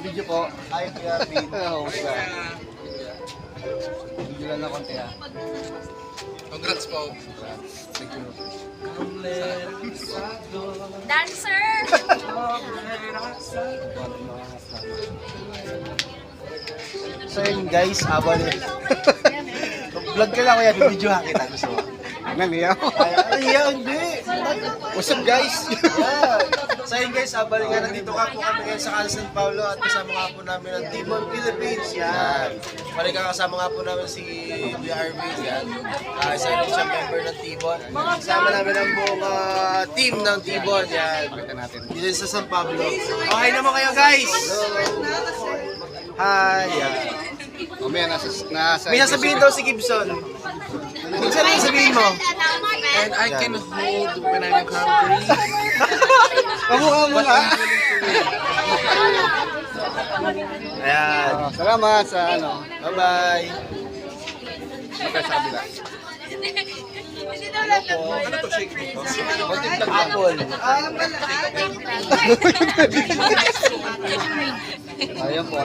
Video po. Ay, kuya Pete. Video lang na konti ha. Congrats po. Thank you. Dancer! So yun guys, habang vlog ka lang kuya, bibidyohan kita gusto mo. Naniyaw. Ay, hindi. What's up guys? Yeah. So yun guys, habang nga nandito ka po kami ngayon sa San Paulo at kasama nga po namin ang Tibon Philippines. Yan. Balik kasama nga po namin si Kuya Arvin. Yan. Isa rin siya member ng Tibon. Kasama namin ang buong team ng Tibon. Yan. Pakita natin. Dito sa San Pablo. Okay naman kayo guys. Hi. Yan. Mamaya nasa May sasabihin daw si Gibson. Gibson, ano sabihin mo? And I can hold when I'm hungry. Kamukha mo na. Ayan. Salamat sa ano. Bye-bye. Magkasabi lang. Ano to shake dito? Apple. Ayan po.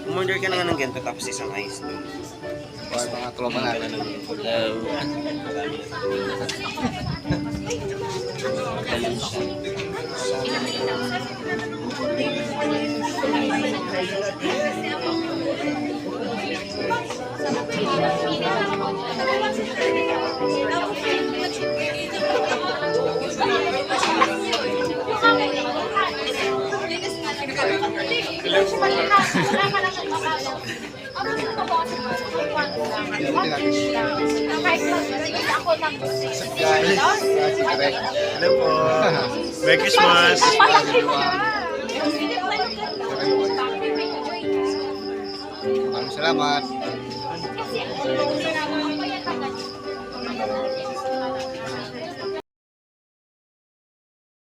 Umorder ka na nga ng ganito tapos isang ice doon. Para mga tropa natin. Hello po. Merry Christmas. Maraming salamat.